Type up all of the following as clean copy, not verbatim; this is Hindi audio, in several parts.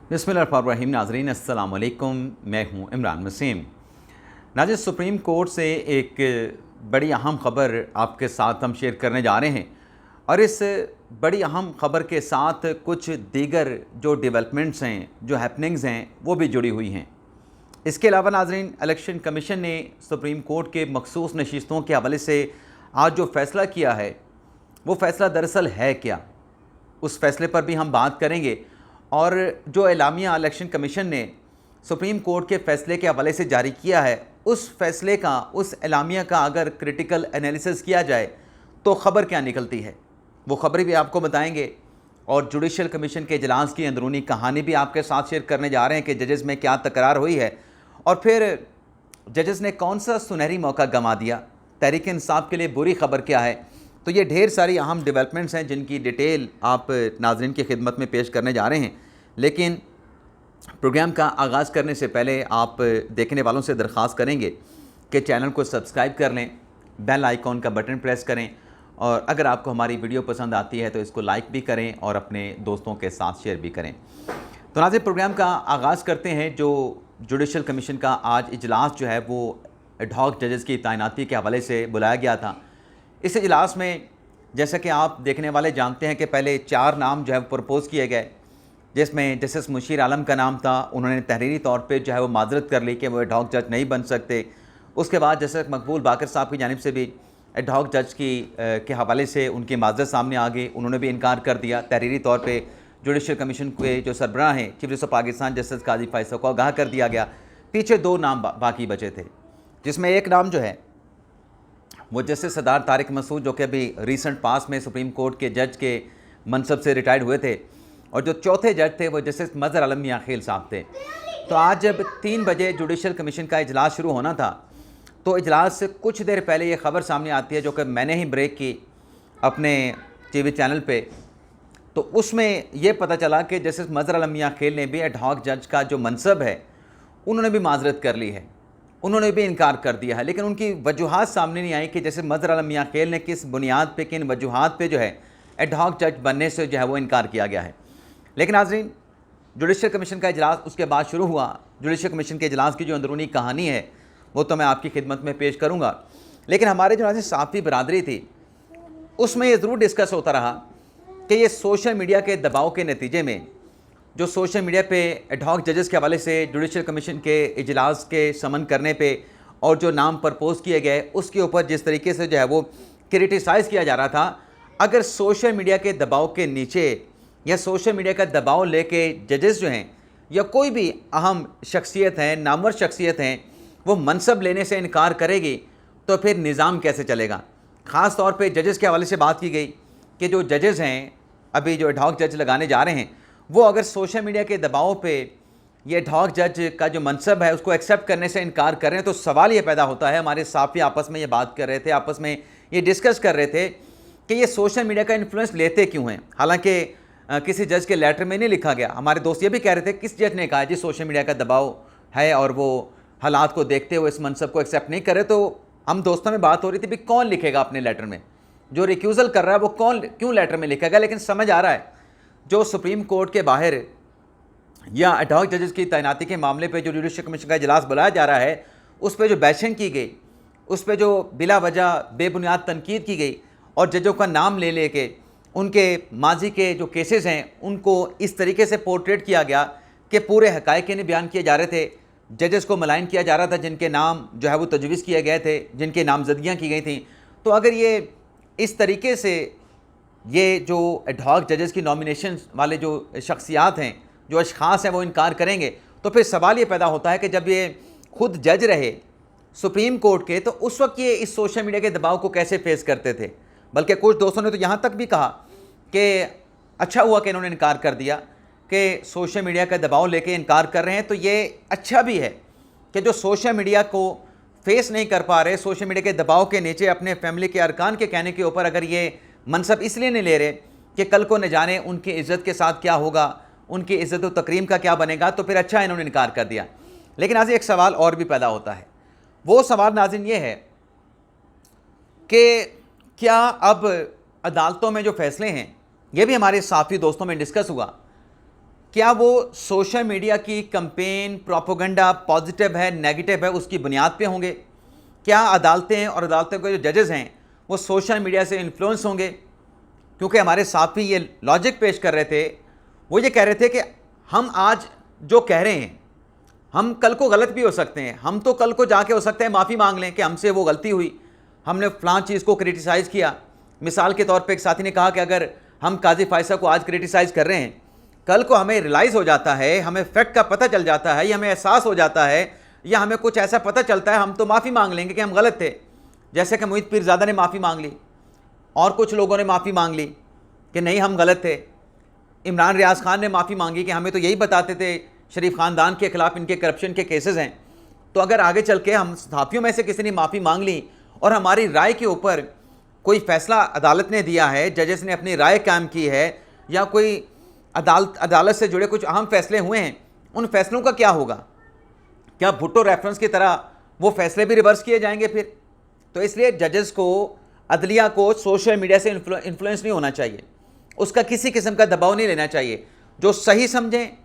बिस्मिल्लाहिर्रहमानिर्रहीम। नाज़रीन अस्सलाम वालेकुम, मैं हूं इमरान वसीम। नाज़रीन, सुप्रीम कोर्ट से एक बड़ी अहम ख़बर आपके साथ हम शेयर करने जा रहे हैं और इस बड़ी अहम ख़बर के साथ कुछ दीगर जो डेवलपमेंट्स हैं, जो हैपनिंग्स हैं, वो भी जुड़ी हुई हैं। इसके अलावा नाज़रीन, इलेक्शन कमीशन ने सुप्रीम कोर्ट के मखसूस नशिस्तों के हवाले से आज जो फ़ैसला किया है, वो फ़ैसला दरअसल है क्या, उस फैसले पर भी हम बात करेंगे। और जो एलामिया इलेक्शन कमीशन ने सुप्रीम कोर्ट के फ़ैसले के हवाले से जारी किया है, उस फैसले का, उस एलामिया का अगर क्रिटिकल एनालिसिस किया जाए तो ख़बर क्या निकलती है, वो ख़बरें भी आपको बताएंगे। और जुडिशल कमीशन के इजलास की अंदरूनी कहानी भी आपके साथ शेयर करने जा रहे हैं कि जजेस में क्या तकरार हुई है और फिर जजेस ने कौन सा सुनहरी मौका गंवा दिया, तहरीक इंसाफ के लिए बुरी ख़बर क्या है। तो ये ढेर सारी अहम डेवलपमेंट्स हैं जिनकी डिटेल आप नाज़रीन की खिदमत में पेश करने जा रहे हैं। लेकिन प्रोग्राम का आगाज़ करने से पहले आप देखने वालों से दरख्वास्त करेंगे कि चैनल को सब्सक्राइब कर लें, बेल आइकॉन का बटन प्रेस करें और अगर आपको हमारी वीडियो पसंद आती है तो इसको लाइक भी करें और अपने दोस्तों के साथ शेयर भी करें। तो नाज़रीन, प्रोग्राम का आगाज़ करते हैं। जो जुडिशल कमीशन का आज इजलास जो है वो एड हॉक जजेस की तैनाती के हवाले से बुलाया गया था। इस इजलास में जैसा कि आप देखने वाले जानते हैं कि पहले 4 नाम जो है प्रपोज़ किए गए, जिसमें जस्टिस मुशीर आलम का नाम था। उन्होंने तहरीरी तौर पे जो है वो माजरत कर ली कि वो एड हॉक जज नहीं बन सकते। उसके बाद जस्टिस मकबूल बाकर साहब की जानिब से भी एड हॉक जज के हवाले से उनकी माजरत सामने आ गई, उन्होंने भी इनकार कर दिया। तहरीरी तौर पर जुडिशल कमीशन के जो सरबराह हैं, chief justice of Pakistan justice Qazi Faisal को आगाह कर दिया गया। पीछे 2 नाम बाकी बचे थे, जिसमें एक नाम जो है वो जस्टिस सरदार तारिक मसूद, जो कि अभी रिसेंट पास में सुप्रीम कोर्ट के जज के मनसब से रिटायर्ड हुए थे, और जो चौथे जज थे वो जस्टिस मज़हर आलम मियां खेल साहब थे। तो आज जब 3 बजे जुडिशल कमीशन का इजलास शुरू होना था, तो इजलास से कुछ देर पहले ये ख़बर सामने आती है, जो कि मैंने ही ब्रेक की अपने टीवी चैनल पे। तो उसमें यह पता चला कि जस्टिस मज़हर आलम मियां खेल ने भी एड हॉक जज का जो मनसब है उन्होंने भी माजरत कर ली है, उन्होंने भी इनकार कर दिया है। लेकिन उनकी वजूहात सामने नहीं आई कि जैसे मज़हर आलम मियां खेल ने किस बुनियाद पे, किन वजूहात पे जो है एड हॉक जज बनने से जो है वो इनकार किया गया है। लेकिन नाज़रीन, जुडिशल कमीशन का इजलास उसके बाद शुरू हुआ। जुडिशल कमीशन के इजलास की जो अंदरूनी कहानी है वो तो मैं आपकी खिदमत में पेश करूँगा। लेकिन हमारे जो नाज़रीन साफ़ी बरादरी थी, उसमें ये ज़रूर डिस्कस होता रहा कि ये सोशल मीडिया के दबाव के नतीजे में, जो सोशल मीडिया पे एड हॉक जजेस के हवाले से जुडिशल कमीशन के इजलास के समन करने पे और जो नाम प्रपोज़ किए गए उसके ऊपर जिस तरीके से जो है वो क्रिटिसाइज़ किया जा रहा था, अगर सोशल मीडिया के दबाव के नीचे या सोशल मीडिया का दबाव लेके जजेस जो हैं या कोई भी अहम शख्सियत हैं, नामवर शख्सियत हैं, वो मनसब लेने से इनकार करेगी तो फिर निज़ाम कैसे चलेगा। ख़ास तौर पर जजेस के हवाले से बात की गई कि जो जजेस हैं अभी जो एड हॉक जज लगाने जा रहे हैं, वो अगर सोशल मीडिया के दबाव पे ये एड हॉक जज का जो मनसब है उसको एक्सेप्ट करने से इनकार कर रहे हैं, तो सवाल ये पैदा होता है। हमारे साफ़ी आपस में ये बात कर रहे थे, आपस में ये डिस्कस कर रहे थे कि ये सोशल मीडिया का इन्फ्लुएंस लेते क्यों हैं। हालांकि किसी जज के लेटर में नहीं लिखा गया। हमारे दोस्त ये भी कह रहे थे किस जज ने कहा जी सोशल मीडिया का दबाव है और वो हालात को देखते हुए इस मनसब को एक्सेप्ट नहीं करे। तो हम दोस्तों में बात हो रही थी भी कौन लिखेगा अपने लेटर में, जो रिक्यूज़ल कर रहा है वो कौन क्यों लेटर में लिखेगा। लेकिन समझ आ रहा है जो सुप्रीम कोर्ट के बाहर या एड हॉक जजेस की तैनाती के मामले पे जो जुडिशल कमीशन का इजलास बुलाया जा रहा है, उस पर जो बैशिंग की गई, उस पर जो बिला वजह बेबुनियाद तनकीद की गई और जजों का नाम ले लेके उनके माजी के जो केसेस हैं उनको इस तरीके से पोर्ट्रेट किया गया कि पूरे हक़ाइक़ नहीं बयान किए जा रहे थे। जजेस को मलाइन किया जा रहा था जिनके नाम जो है वो तजवीज़ किए गए थे, जिनके नामजदगियाँ की गई थी। तो अगर ये इस तरीके से ये जो एड हॉक जजेस की नॉमिनेशन वाले जो शख्सियात हैं, जो अशख़ास हैं, वो इनकार करेंगे तो फिर सवाल ये पैदा होता है कि जब ये खुद जज रहे सुप्रीम कोर्ट के, तो उस वक्त ये इस सोशल मीडिया के दबाव को कैसे फेस करते थे। बल्कि कुछ दोस्तों ने तो यहाँ तक भी कहा कि अच्छा हुआ कि इन्होंने इनकार कर दिया कि सोशल मीडिया का दबाव लेके इनकार कर रहे हैं, तो ये अच्छा भी है कि जो सोशल मीडिया को फेस नहीं कर पा रहे, सोशल मीडिया के दबाव के नीचे अपने फैमिली के अरकान के कहने के ऊपर अगर ये मनसब इसलिए नहीं ले रहे कि कल को न जाने उनकी इज़्ज़त के साथ क्या होगा, उनकी इज़्ज़त व तकरीम का क्या बनेगा, तो फिर अच्छा इन्होंने इनकार कर दिया। लेकिन आज एक सवाल और भी पैदा होता है। वो सवाल नाज़रीन ये है कि क्या अब अदालतों में जो फ़ैसले हैं, ये भी हमारे साथी दोस्तों में डिस्कस हुआ क्या वो सोशल मीडिया की कंपेन, प्रोपोगंडा पॉजिटिव है, नेगेटिव है, उसकी बुनियाद पे होंगे? क्या अदालतें और अदालतों के जो जजेस हैं वो सोशल मीडिया से इन्फ्लुएंस होंगे? क्योंकि हमारे साथी ये लॉजिक पेश कर रहे थे, वो ये कह रहे थे कि हम आज जो कह रहे हैं हम कल को गलत भी हो सकते हैं। हम तो कल को जाके हो सकते हैं माफ़ी मांग लें कि हमसे वो गलती हुई, हमने फ़लाँ चीज़ को क्रिटिसाइज़ किया। मिसाल के तौर पे एक साथी ने कहा कि अगर हम काजी फ़ायसा को आज क्रिटिसाइज़ कर रहे हैं, कल को हमें रियलाइज़ हो जाता है, हमें फैक्ट का पता चल जाता है, या हमें एहसास हो जाता है, या हमें कुछ ऐसा पता चलता है, हम तो माफ़ी मांग लेंगे कि हम गलत थे। जैसे कि मोहित पीरज़ादा ने माफ़ी मांग ली और कुछ लोगों ने माफ़ी मांग ली कि नहीं हम गलत थे। इमरान रियाज खान ने माफ़ी मांगी कि हमें तो यही बताते थे शरीफ ख़ानदान के ख़िलाफ़ इनके करप्शन के केसेस हैं। तो अगर आगे चल के हम साथियों में से किसी ने माफ़ी मांग ली और हमारी राय के ऊपर कोई फ़ैसला अदालत ने दिया है, जजेस ने अपनी राय कायम की है, या कोई अदालत से जुड़े कुछ अहम फ़ैसले हुए हैं, उन फ़ैसलों का क्या होगा? क्या भुट्टो रेफरेंस की तरह वो फ़ैसले भी रिवर्स किए जाएंगे फिर? तो इसलिए जजेस को, अदलिया को सोशल मीडिया से इन्फ्लुएंस नहीं होना चाहिए, उसका किसी किस्म का दबाव नहीं लेना चाहिए। जो सही समझें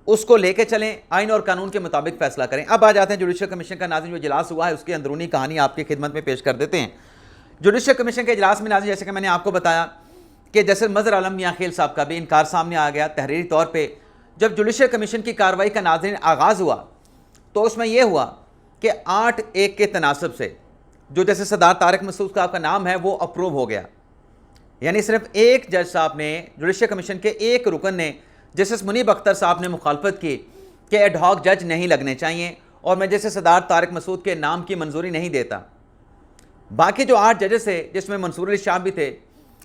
उसको लेके चलें, आइन और कानून के मुताबिक फ़ैसला करें। अब आ जाते हैं जुडिशल कमीशन का नाज़रीन जो इजलास हुआ है उसकी अंदरूनी कहानी आपकी खिदमत में पेश कर देते हैं। जुडिशल कमीशन के इजलास में नाज़रीन जैसे कि मैंने आपको बताया कि जस्टिस मज़हर आलम मियां खेल साहब का भी इनकार सामने आ गया तहरीरी तौर पर। जब जुडिशल कमीशन की कार्रवाई का नाज़रीन आगाज़ हुआ तो उसमें यह हुआ कि 8-1 के तनासब से जो जैसे सरदार तारिक मसूद साहब का नाम है वो अप्रूव हो गया। यानी सिर्फ एक जज साहब ने, जुडिशल कमीशन के एक रुकन ने, जस्टिस मुनीब अख्तर साहब ने मुखालफत की कि एडहॉक जज नहीं लगने चाहिए और मैं जैसे सरदार तारिक मसूद के नाम की मंजूरी नहीं देता। बाकी जो 8 जजेस थे, जिसमें मंसूर अली शाह भी थे,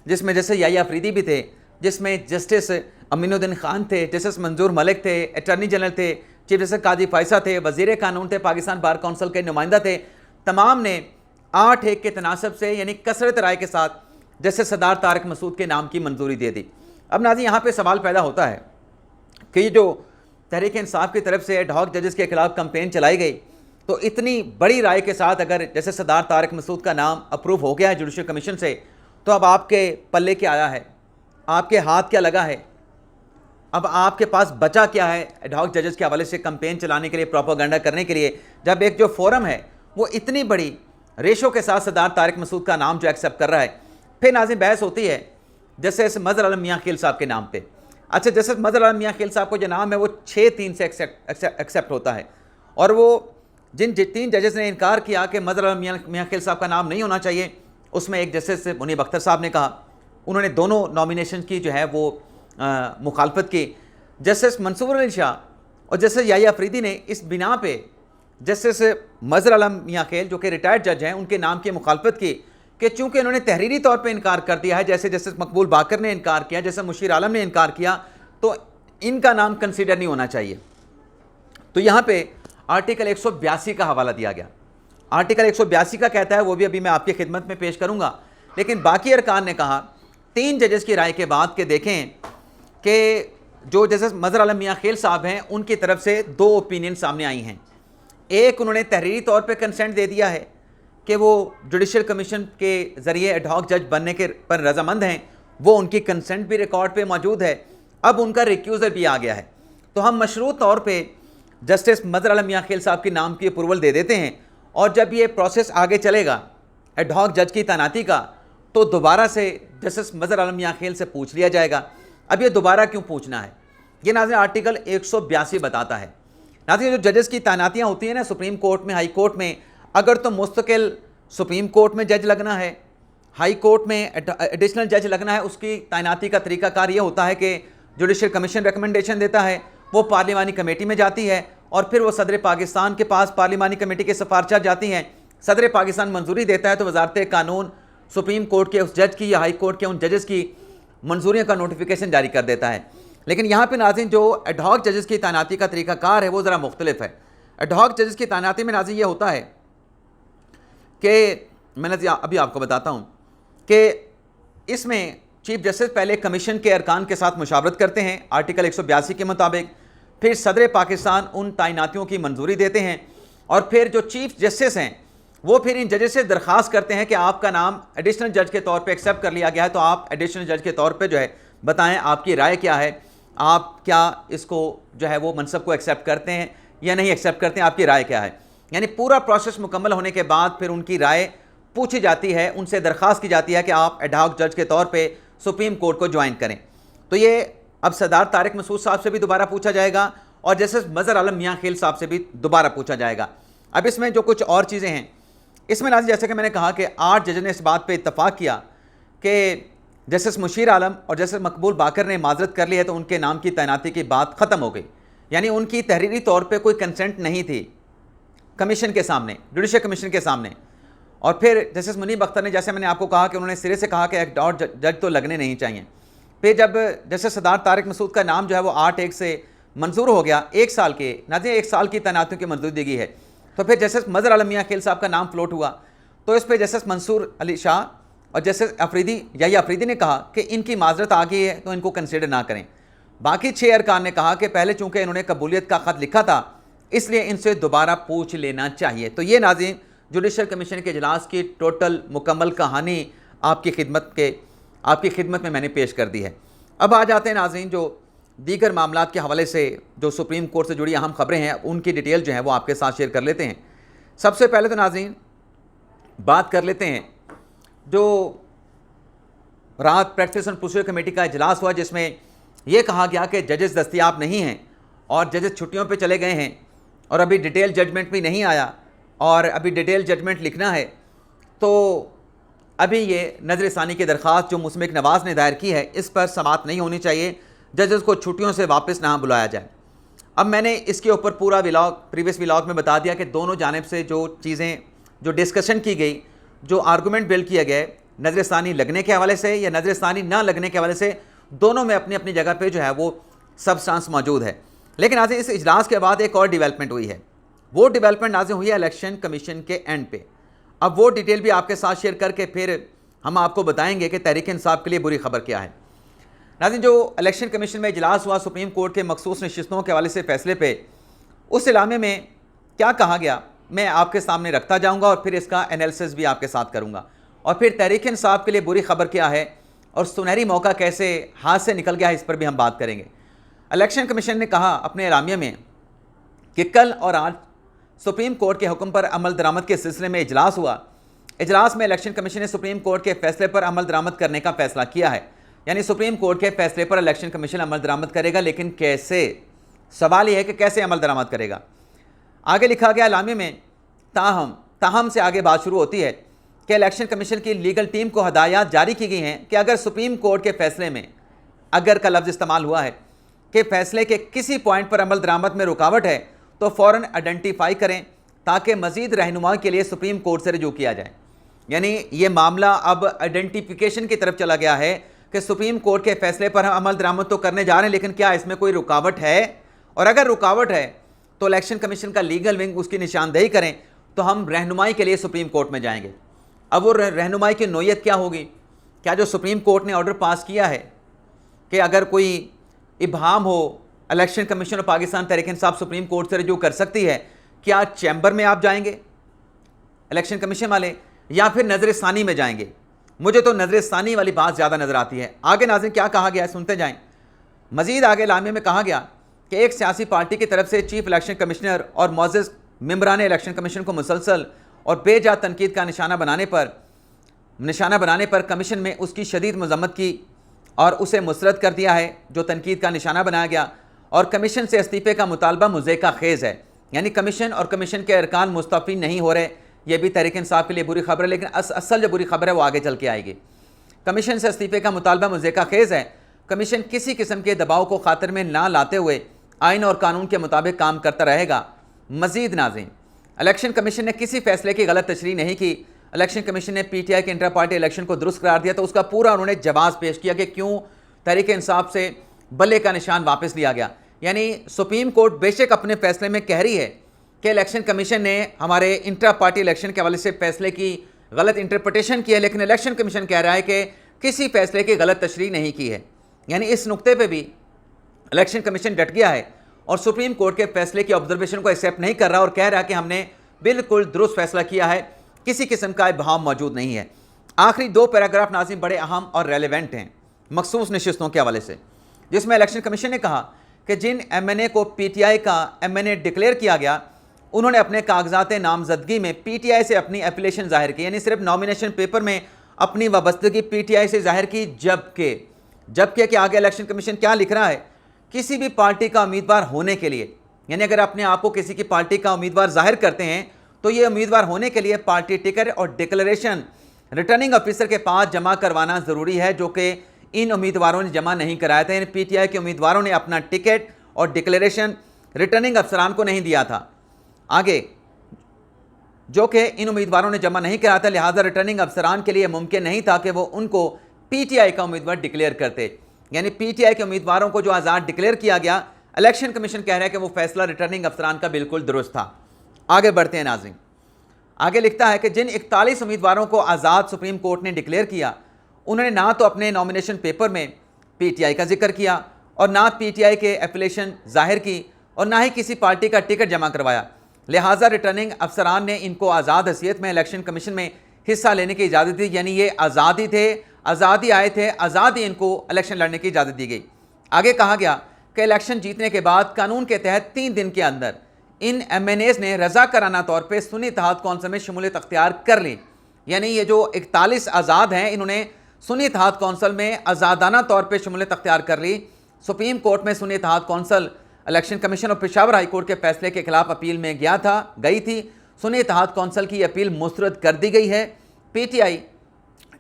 जिसमें जैसे याया अफरीदी भी थे, जिसमें जस्टिस अमीनुद्दीन खान थे, जस्टिस मंजूर मलिक थे, अटर्नी जनरल थे, चीफ जस्टिस काजी फ़ायसा थे, वज़ीर कानून थे, पाकिस्तान बार काउंसिल के नुमाइंदा थे, तमाम ने 8-1 के तनासब से यानी कसरत राय के साथ जैसे सरदार तारिक मसूद के नाम की मंजूरी दे दी। अब नाज़रीन यहाँ पे सवाल पैदा होता है कि ये जो तहरीक इंसाफ की तरफ से एडहॉक जजेस के खिलाफ कंपेन चलाई गई, तो इतनी बड़ी राय के साथ अगर जैसे सरदार तारिक मसूद का नाम अप्रूव हो गया है जुडिशल कमीशन से, तो अब आपके पल्ले क्या आया है, आपके हाथ क्या लगा है, अब आपके पास बचा क्या है एडहॉक जजेस के हवाले से कंपेन चलाने के लिए, प्रोपेगेंडा करने के लिए, जब एक जो फोरम है वो इतनी बड़ी रेशो के साथ सरदार तारिक मसूद का नाम जो एक्सेप्ट कर रहा है। फिर नाज़रीन बहस होती है जस्टिस मज़हर आलम मियां खेल साहब के नाम पे। अच्छा, जस्टिस मज़हर आलम मियां खेल साहब को जो नाम है वो 6-3 से एक्सेप्ट होता है, और वो जिन 3 जजेस ने इनकार किया कि मज़हर आलम मियां खेल साहब का नाम नहीं होना चाहिए, उसमें एक जस्टिस मुनीब अख्तर साहब ने कहा, उन्होंने दोनों नॉमिनेशन की जो है वो मुखालफत की। जस्टिस मंसूर अली शाह और जस्टिस याया अफरीदी ने इस बिना पे जस्टिस मज़हर आलम मियां खेल जो कि रिटायर्ड जज हैं उनके नाम की मुखालफत की कि चूंकि उन्होंने तहरीरी तौर पे इनकार कर दिया है, जैसे जस्टिस मकबूल बाकर ने इनकार किया, जैसे मुशीर आलम ने इनकार किया, तो इनका नाम कंसीडर नहीं होना चाहिए। तो यहाँ पे आर्टिकल 182 का हवाला दिया गया। आर्टिकल 182 का कहता है, वो भी अभी मैं आपकी खिदमत में पेश करूँगा, लेकिन बाकी अरकान ने कहा 3 जजेस की राय के बाद के देखें कि जो जस्टिस मज़हर आलम मियां खेल साहब हैं उनकी तरफ से 2 ओपिनियन सामने आई हैं। एक, उन्होंने तहरीरी तौर पे कंसेंट दे दिया है कि वो जुडिशल कमीशन के ज़रिए एडहॉक जज बनने के पर रजामंद हैं, वो उनकी कंसेंट भी रिकॉर्ड पे मौजूद है। अब उनका रिक्यूज़र भी आ गया है, तो हम मशरूत तौर पे जस्टिस मज़हर आलम मियां खेल साहब के नाम की अप्रूवल दे देते हैं, और जब ये प्रोसेस आगे चलेगा एडहॉक जज की तैनाती का, तो दोबारा से जस्टिस मज़हर आलम मियां खेल से पूछ लिया जाएगा। अब ये दोबारा क्यों पूछना है, ये नाज़रीन आर्टिकल 182 बताता है। नाज़रीन जो जजेस की तैनातियाँ होती हैं ना सुप्रीम कोर्ट में, हाई कोर्ट में, अगर तो मुस्तकिल सुप्रीम कोर्ट में जज लगना है, हाई कोर्ट में एडिशनल जज लगना है, उसकी तैनाती का तरीकाकार ये होता है कि जुडिशल कमीशन रिकमेंडेशन देता है, वो पार्लिमानी कमेटी में जाती है, और फिर वो सदर पाकिस्तान के पास पार्लिमानी कमेटी की सिफारिशात जाती हैं, सदर पाकिस्तान मंजूरी देता है, तो वजारत कानून सुप्रीम कोर्ट के उस जज की या हाई कोर्ट के उन जजेस की मंजूरियों का नोटिफिकेशन जारी कर देता है। लेकिन यहाँ पे नाज़रीन जो एडहॉक जजेस की तैनाती का तरीकाकार है वो ज़रा मुख्तलिफ है। एडहॉक जजेस की तैनाती में नाज़रीन ये होता है कि मैंने अभी आपको बताता हूँ कि इसमें चीफ जस्टिस पहले कमीशन के अरकान के साथ मुशावरत करते हैं आर्टिकल 182 के मुताबिक, फिर सदर पाकिस्तान उन तैनातियों की मंजूरी देते हैं, और फिर जो चीफ जस्टिस हैं वो फिर इन जजेस से दरख्वास्त करते हैं कि आपका नाम एडिशनल जज के तौर पे एक्सेप्ट कर लिया गया है, तो आप एडिशनल जज के तौर पे जो है बताएं आपकी राय क्या है। आप क्या इसको जो है वो मनसब को एक्सेप्ट करते हैं या नहीं एक्सेप्ट करते हैं, आपकी राय क्या है। यानी पूरा प्रोसेस मुकम्मल होने के बाद फिर उनकी राय पूछी जाती है, उनसे दरख्वास्त की जाती है कि आप एडहॉक जज के तौर पे सुप्रीम कोर्ट को ज्वाइन करें। तो ये अब सरदार तारिक मसूद साहब से भी दोबारा पूछा जाएगा और जस्टिस मज़हर आलम मियां खेल साहब से भी दोबारा पूछा जाएगा। अब इसमें जो कुछ और चीज़ें हैं, इसमें नाज़रीन जैसे कि मैंने कहा कि 8 जज ने इस बात पे इत्तफाक किया कि जस्टिस मुशीर आलम और जस्टिस मकबूल बाकर ने माजरत कर ली है तो उनके नाम की तैनाती की बात ख़त्म हो गई। यानी उनकी तहरीरी तौर पे कोई कंसेंट नहीं थी कमीशन के सामने, जुडिशल कमीशन के सामने। और फिर जस्टिस मुनीब अख्तर ने, जैसे मैंने आपको कहा कि उन्होंने सिरे से कहा कि एक और जज तो लगने नहीं चाहिए। फिर जब जस्टिस सरदार तारिक मसूद का नाम जो है वो 8-1 से मंजूर हो गया, 1 साल के नाज़रीन 1 साल की तैनातियों की मंजूरी दी गई है, तो फिर जस्टिस मज़हर आलम मियां खेल साहब का नाम फ्लोट हुआ। तो इस पर जस्टिस मंसूर अली शाह और जस्टिस अफरीदी याहिया अफरीदी ने कहा कि इनकी माजरत आ गई है तो इनको कंसिडर ना करें। बाकी 6 अरकान ने कहा कि पहले चूँकि इन्होंने कबूलियत का ख़त लिखा था इसलिए इनसे दोबारा पूछ लेना चाहिए। तो ये नाज़रीन जुडिशल कमीशन के इजलास की टोटल मुकम्मल कहानी आपकी खिदमत में मैंने पेश कर दी है। अब आ जाते हैं नाज़रीन जो दीगर मामलात के हवाले से जो सुप्रीम कोर्ट से जुड़ी अहम खबरें हैं उनकी डिटेल जो है वो आपके साथ शेयर कर लेते हैं। सबसे पहले तो नाज़रीन बात कर लेते हैं जो रात प्रैक्टिस एंड प्रोसीजर कमेटी का इजलास हुआ जिसमें यह कहा गया कि जजेस दस्तयाब नहीं हैं और जजेस छुट्टियों पे चले गए हैं और अभी डिटेल जजमेंट भी नहीं आया और अभी डिटेल जजमेंट लिखना है। तो अभी ये नज़र-ए-सानी की दरख्वास्त जो मुस्मिक नवाज़ ने दायर की है इस पर समाअत नहीं होनी चाहिए, जजेस को छुट्टियों से वापस ना बुलाया जाए। अब मैंने इसके ऊपर पूरा प्रीवियस व्लॉग में बता दिया कि दोनों जानिब से जो चीज़ें जो डिस्कशन की गई, जो आर्गूमेंट बिल्ड किया गया नज़र-ए-सानी लगने के हवाले से या नज़र-ए-सानी ना लगने के हवाले से, दोनों में अपनी अपनी जगह पर जो है वो सबस्टांस मौजूद है। लेकिन आज इस इजलास के बाद एक और डेवलपमेंट हुई है, वो डेवलपमेंट नाज़िर हुई है इलेक्शन कमीशन के एंड पे। अब वो डिटेल भी आपके साथ शेयर करके फिर हम आपको बताएंगे कि तहरीक इंसाफ के लिए बुरी खबर क्या है। नाज़िर जो इलेक्शन कमीशन में इजलास हुआ सुप्रीम कोर्ट के मखसूस नशिस्तों के हवाले से फैसले पे, उस इलामे में क्या कहा गया मैं आपके सामने रखता जाऊँगा और फिर इसका एनालिसिस भी आपके साथ करूँगा। और फिर तहरीक इंसाफ के लिए बुरी खबर क्या है और सुनहरी मौका कैसे हाथ से निकल गया है, इस पर भी हम बात करेंगे। इलेक्शन कमीशन ने कहा अपने एलामिया में कि कल और आज सुप्रीम कोर्ट के हुक्म पर अमल दरामद के सिलसिले में इजलास हुआ। इजलास में इलेक्शन कमीशन ने सुप्रीम कोर्ट के फैसले पर अमल दरामद करने का फैसला किया है। यानी सुप्रीम कोर्ट के फैसले पर इलेक्शन कमीशन अमल दरामद करेगा, लेकिन कैसे? सवाल यह है कि कैसे अमल दरामद करेगा। आगे लिखा गया एलामिया में ताहम से आगे बात शुरू होती है कि इलेक्शन कमीशन की लीगल टीम को हदायत जारी की गई हैं कि अगर सुप्रीम कोर्ट के फैसले में अगर का लफ्ज़ इस्तेमाल हुआ है कि फैसले के किसी पॉइंट पर अमल दरामद में रुकावट है तो फ़ौरन आइडेंटिफाई करें ताकि मज़ीद रहनुमाई के लिए सुप्रीम कोर्ट से रजू किया जाए। यानी ये मामला अब आइडेंटिफिकेशन की तरफ चला गया है कि सुप्रीम कोर्ट के फैसले पर हम अमल दरामद तो करने जा रहे हैं, लेकिन क्या इसमें कोई रुकावट है? और अगर रुकावट है तो इलेक्शन कमीशन का लीगल विंग उसकी निशानदेही करें तो हम रहनुमाई के लिए सुप्रीम कोर्ट में जाएंगे। अब वो रहनुमाई की नोयत क्या होगी? क्या जो सुप्रीम कोर्ट ने ऑर्डर पास किया है कि अगर कोई इबहाम हो election commission of Pakistan Tehreek Insaf supreme court से रजू कर सकती है, क्या चैम्बर में आप जाएंगे इलेक्शन कमीशन वाले या फिर नज़र-ए-सानी में जाएंगे? मुझे तो नज़र-ए-सानी वाली बात ज़्यादा नज़र आती है। आगे नाज़रीन क्या कहा गया है सुनते जाएं। मज़ीद आगे लामे में कहा गया कि एक सियासी पार्टी की तरफ से चीफ इलेक्शन कमिश्नर और मुअज़्ज़ज़ मेंबरान इलेक्शन कमीशन को मुसलसल और बेजा तनकीद का निशाना बनाने पर कमीशन में उसकी शदीद मज़म्मत की और उसे मुस्तरद कर दिया है जो तनकीद का निशाना बनाया गया। और कमीशन से इस्तीफ़े का मुतालबा मुज़ेका खेज़ है। यानी कमीशन और कमीशन के अरकान मुस्तफ़ी नहीं हो रहे, ये भी तहरीक इंसाफ के लिए बुरी खबर है। लेकिन असल जो बुरी खबर है वो आगे चल के आएगी। कमीशन से इस्तीफ़े का मुतालबा मुज़ेका खेज़ है। कमीशन किसी किस्म के दबाव को खातिर में ना लाते हुए आइन और कानून के मुताबिक काम करता रहेगा। मज़ीद नाज़रीन, इलेक्शन कमीशन ने किसी फैसले की गलत तशरीह नहीं की। इलेक्शन कमीशन ने PTI के इंटर पार्टी इलेक्शन को दुरुस्त करार दिया तो उसका पूरा उन्होंने जवाब पेश किया कि क्यों तहरीक इंसाफ से बल्ले का निशान वापस लिया गया। यानी सुप्रीम कोर्ट बेशक अपने फैसले में कह रही है कि इलेक्शन कमीशन ने हमारे इंटर पार्टी इलेक्शन के हवाले से फैसले की गलत इंटरप्रटेशन की है, लेकिन इलेक्शन कमीशन कह रहा है कि किसी फैसले की गलत तशरीह नहीं की है। यानी इस नुक्ते पर भी इलेक्शन कमीशन डट गया है और सुप्रीम कोर्ट के फैसले की ऑब्जर्वेशन को एक्सेप्ट नहीं कर रहा और कह रहा है कि हमने बिल्कुल दुरुस्त फैसला किया है, किसी किस्म का इबहाम मौजूद नहीं है। आखिरी 2 पैराग्राफ नाज़रीन बड़े अहम और रेलेवेंट हैं मखसूस नशिस्तों के हवाले से। जिसमें इलेक्शन कमीशन ने कहा कि जिन MNA को PTI का MNA डिक्लेयर किया गया, उन्होंने अपने कागजात नामजदगी में PTI से अपनी एप्लीकेशन जाहिर की, यानी सिर्फ नॉमिनेशन पेपर में अपनी वाबस्तगी PTI से जाहिर की। जबकि आगे इलेक्शन कमीशन क्या लिख रहा है, किसी भी पार्टी का उम्मीदवार होने के लिए, यानी अगर अपने आप को किसी की पार्टी का उम्मीदवार जाहिर करते हैं तो ये उम्मीदवार होने के लिए पार्टी टिकट और डिक्लेरेशन रिटर्निंग ऑफिसर के पास जमा करवाना ज़रूरी है, जो कि इन उम्मीदवारों ने जमा नहीं कराया था। यानी PTI के उम्मीदवारों ने अपना टिकट और डिक्लेरेशन रिटर्निंग अफसरान को नहीं दिया था आगे, जो कि इन उम्मीदवारों ने जमा नहीं कराया था, लिहाजा रिटर्निंग अफसरान के लिए मुमकिन नहीं था कि वो उनको PTI का उम्मीदवार डिक्लेयर करते। यानी PTI के उम्मीदवारों को जो आज़ाद डिक्लेयर किया गया, इलेक्शन कमीशन कह रहा है कि वो फैसला रिटर्निंग अफसरान का बिल्कुल दुरुस्त था। आगे बढ़ते हैं नाज़रीन, आगे लिखता है कि जिन 41 उम्मीदवारों को आज़ाद सुप्रीम कोर्ट ने डिक्लेयर किया, उन्होंने ना तो अपने नॉमिनेशन पेपर में PTI का जिक्र किया और ना PTI के एप्लीकेशन जाहिर की और ना ही किसी पार्टी का टिकट जमा करवाया। लिहाजा रिटर्निंग अफसरान ने इनको आज़ाद हैसियत में इलेक्शन कमीशन में हिस्सा लेने की इजाज़त दी। यानी ये आज़ादी थे, आज़ादी आए थे, आज़ादी इनको इलेक्शन लड़ने की इजाज़त दी गई। आगे कहा गया कि इलेक्शन जीतने के बाद कानून के तहत 3 दिन के अंदर इन MNAs ने रज़ाकाराना तौर पर सुन्नी इत्तेहाद कौंसिल में शमूलियत अख्तियार कर ली। यानी ये जो 41 आज़ाद हैं, इन्होंने सुन्नी इत्तेहाद कौंसिल में आज़ादाना तौर पर शमूलियत अख्तियार कर ली। सुप्रीम कोर्ट में सुन्नी इत्तेहाद कौंसिल इलेक्शन कमीशन और पेशावर हाई कोर्ट के फैसले के खिलाफ अपील में गई थी। सुन्नी इत्तेहाद कौंसिल की अपील मुस्तरद कर दी गई है। PTI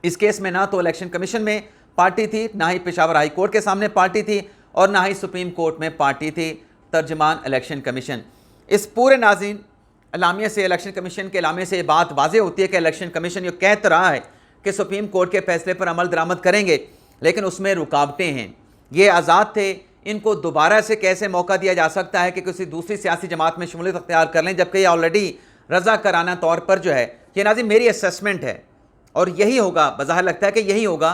इस केस में ना तो इलेक्शन कमीशन में पार्टी थी, ना ही पेशावर हाई कोर्ट के सामने पार्टी थी और ना ही सुप्रीम कोर्ट में पार्टी थी। तर्जमान इलेक्शन कमीशन। इस पूरे नाज़रीन एलामिया से, इलेक्शन कमीशन के एलामिया से ये बात वाज़ेह होती है कि इलेक्शन कमीशन ये कह तो रहा है कि सुप्रीम कोर्ट के फैसले पर अमल दरामद करेंगे, लेकिन उसमें रुकावटें हैं। ये आज़ाद थे, इनको दोबारा से कैसे मौका दिया जा सकता है कि किसी दूसरी सियासी जमात में शमूलियत अख्तियार कर लें, जबकि ये ऑलरेडी रज़ाकाराना तौर पर जो है, ये नाज़रीन मेरी असेसमेंट है और यही होगा, बज़ाहिर लगता है कि यही होगा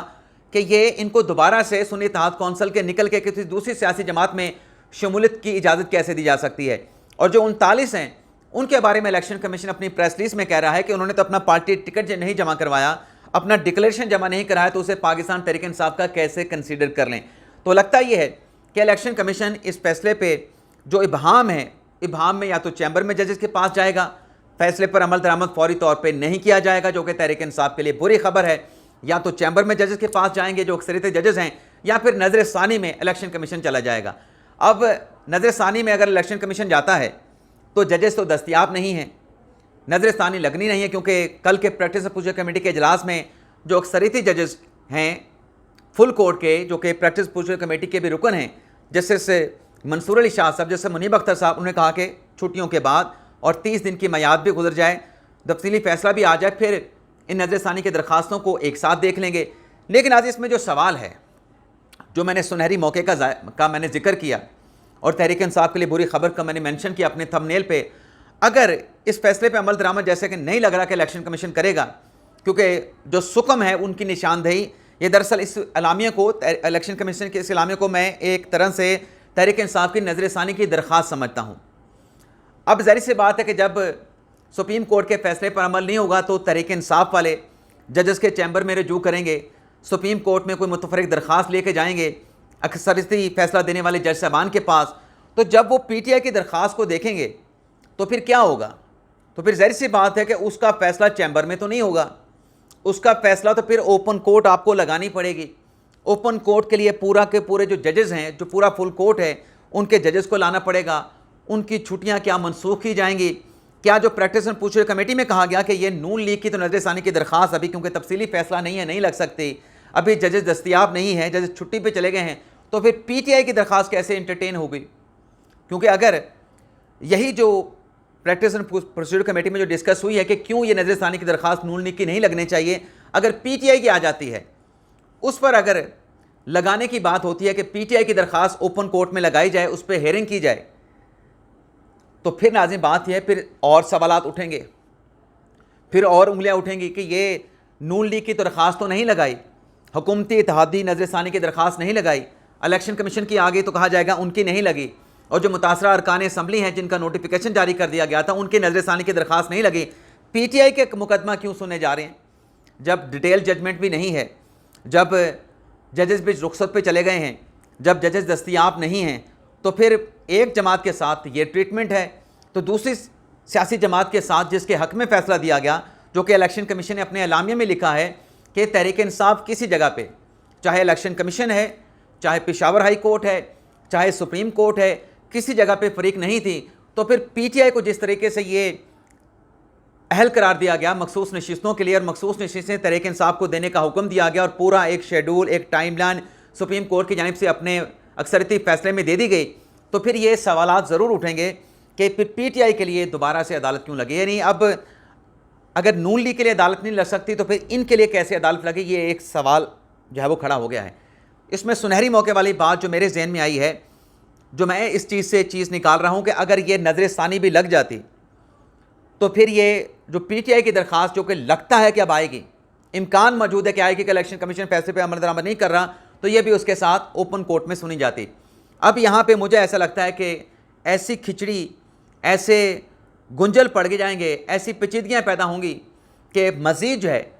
कि ये इनको दोबारा से सुन्नी इत्तेहाद कौंसिल के निकल के किसी दूसरी सियासी जमात में शमूलियत की इजाज़त कैसे दी जा सकती है। और जो 39 हैं, उनके बारे में इलेक्शन कमीशन अपनी प्रेस रिलीज में कह रहा है कि उन्होंने तो अपना पार्टी टिकट नहीं जमा करवाया, अपना डिक्लेरेशन जमा नहीं कराया, तो उसे पाकिस्तान तहरीक इंसाफ का कैसे कंसीडर कर लें। तो लगता यह है कि इलेक्शन कमीशन इस फैसले पे जो इबहाम है, इबहाम में या तो चैम्बर में जजेस के पास जाएगा, फैसले पर अमल दरामद फौरी तौर पे नहीं किया जाएगा, जो कि तहरीक इंसाफ के लिए बुरी खबर है, या तो चैम्बर में जजेस के पास जाएंगे जो अक्सरियत जजेस हैं, या फिर नज़र सानी में इलेक्शन कमीशन चला जाएगा। अब नज़र सानी में अगर इलेक्शन कमीशन जाता है तो जजेस तो दस्तियाब नहीं हैं, नज़र सानी लगनी नहीं है, क्योंकि कल के प्रैक्टिस प्रोसीजर कमेटी के इजलास में जो अक्सरियती जजेस हैं फुल कोर्ट के, जो कि प्रैक्टिस प्रोसीजर कमेटी के भी रुकन हैं, जस्टिस मंसूर अली शाह साहब, जस्टिस मुनीब अख्तर साहब, उन्होंने कहा कि छुट्टियों के बाद और 30 दिन की मियाद भी गुजर जाए, तफसीली फैसला भी आ जाए, फिर इन नज़र सानी की दरख्वास्तों को एक साथ देख लेंगे। लेकिन आज इसमें जो सवाल है, जो मैंने सुनहरी मौके का मैंने जिक्र किया और तहरीक इंसाफ के लिए बुरी खबर का मैंने मेंशन किया अपने थंबनेल पे, अगर इस फैसले पे अमल दरामद जैसे कि नहीं लग रहा कि इलेक्शन कमीशन करेगा, क्योंकि जो सुकम है उनकी निशानदेही, ये दरअसल इस एलामिया को, इलेक्शन कमीशन के इस एलामिया को मैं एक तरह से तहरीक इंसाफ की नज़र सानी की दरख्वास्त समझता हूँ। अब ज़ाहिर सी बात है कि जब सुप्रीम कोर्ट के फैसले पर अमल नहीं होगा तो तहरीक इंसाफ वाले जजेस के चैम्बर में रजू करेंगे, सुप्रीम कोर्ट में कोई मुतफरिक दरख्वास्त लेके जाएंगे अक्सरियती फैसला देने वाले जज साहबान के पास। तो जब वो PTI की दरख्वास्त को देखेंगे तो फिर क्या होगा? तो फिर ज़ाहिर सी बात है कि उसका फैसला चैम्बर में तो नहीं होगा, उसका फैसला तो फिर ओपन कोर्ट आपको लगानी पड़ेगी। ओपन कोर्ट के लिए पूरा के पूरे जो जजेस हैं, जो पूरा फुल कोर्ट है, उनके जजेस को लाना पड़ेगा। उनकी छुट्टियां क्या मनसूख की जाएंगी? क्या जो प्रैक्टिस एंड प्रोसीजर कमेटी में कहा गया कि ये नून लीग की तो नजर सानी की दरख्वास्त अभी क्योंकि तफसीली फैसला नहीं है, नहीं लग सकती, अभी जजेस दस्तियाब नहीं है, जजेस छुट्टी पे चले गए हैं, तो फिर PTI की दरख्वास्त कैसे इंटरटेन होगी? क्योंकि अगर यही जो प्रैक्टिस एंड प्रोसीजर कमेटी में जो डिस्कस हुई है कि क्यों ये नजर सानी की दरख्वास्त नून लीग की नहीं लगनी चाहिए, अगर PTI की आ जाती है, उस पर अगर लगाने की बात होती है कि PTI की दरख्वास्त ओपन कोर्ट में लगाई जाए, उस पर हेयरिंग की जाए, तो फिर नाज़रीन बात यह है, फिर और सवालात उठेंगे, फिर और उंगलियां उठेंगी कि ये नून लीग की दरख्वास्त तो नहीं लगाई, हुकूमती इत्तेहादी नजर सानी की दरख्वास्त नहीं लगाई, इलेक्शन कमीशन की आगे तो कहा जाएगा उनकी नहीं लगी, और जो मुतासरा अरकान असम्बली हैं जिनका नोटिफिकेशन जारी कर दिया गया था उनकी नजर सानी की दरख्वास्त नहीं लगी। PTI के मुकदमा क्यों सुने जा रहे हैं जब डिटेल जजमेंट भी नहीं है, जब जजेस भी रुखसत पे चले गए हैं, जब जजेस दस्तयाब नहीं हैं तो फिर एक जमात के साथ ये ट्रीटमेंट है, तो दूसरी सियासी जमात के साथ जिसके हक़ में फ़ैसला दिया गया, जो कि इलेक्शन कमीशन ने अपने एलामिया में लिखा है कि तहरीक इंसाफ किसी जगह पे, चाहे इलेक्शन कमीशन है, चाहे पेशावर हाई कोर्ट है, चाहे सुप्रीम कोर्ट है, किसी जगह पे फरीक नहीं थी, तो फिर पीटीआई को जिस तरीके से ये अहल करार दिया गया मखसूस नशिस्तों के लिए और मखसूस नशिस्तें तहरीक इंसाफ को देने का हुक्म दिया गया और पूरा एक शेड्यूल, एक टाइमलाइन सुप्रीम कोर्ट की जानिब से अपने अक्सरती फैसले में दे दी गई, तो फिर ये सवालात ज़रूर उठेंगे कि फिर पीटीआई के लिए दोबारा से अदालत क्यों लगी। यानी अब अगर नून लीग के लिए अदालत नहीं लग सकती तो फिर इनके लिए कैसे अदालत लगे, ये एक सवाल जो है वो खड़ा हो गया है। इसमें सुनहरी मौके वाली बात जो मेरे जहन में आई है, जो मैं इस चीज़ से चीज़ निकाल रहा हूँ कि अगर ये नज़र-ए-सानी भी लग जाती तो फिर ये जो पीटीआई की दरख्वास्त जो कि लगता है कि अब आएगी, इम्कान मौजूद है कि आएगी कि इलेक्शन कमीशन फैसले पर अमल दरामद नहीं कर रहा, तो ये भी उसके साथ ओपन कोर्ट में सुनी जाती। अब यहाँ पे मुझे ऐसा लगता है कि ऐसी खिचड़ी, ऐसे गुंजल पड़ के जाएंगे, ऐसी पेचीदगियाँ पैदा होंगी कि मज़ीद जो है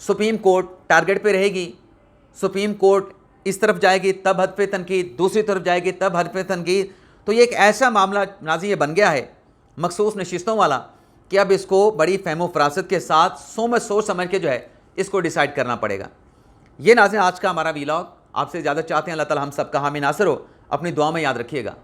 सुप्रीम कोर्ट टारगेट पे रहेगी, सुप्रीम कोर्ट इस तरफ जाएगी तब हद पे तनकीद, दूसरी तरफ जाएगी तब हद पे तनकीद। तो ये एक ऐसा मामला नाज़रीन ये बन गया है मखसूस नशिस्तों वाला कि अब इसको बड़ी फहमो फरासत के साथ सोच समझ के जो है इसको डिसाइड करना पड़ेगा। ये नाज़रीन आज का हमारा वीलॉग, आपसे इजाज़त चाहते हैं। अल्लाह ताला हम सब का हामी नासिर हो। अपनी दुआ में याद रखिएगा।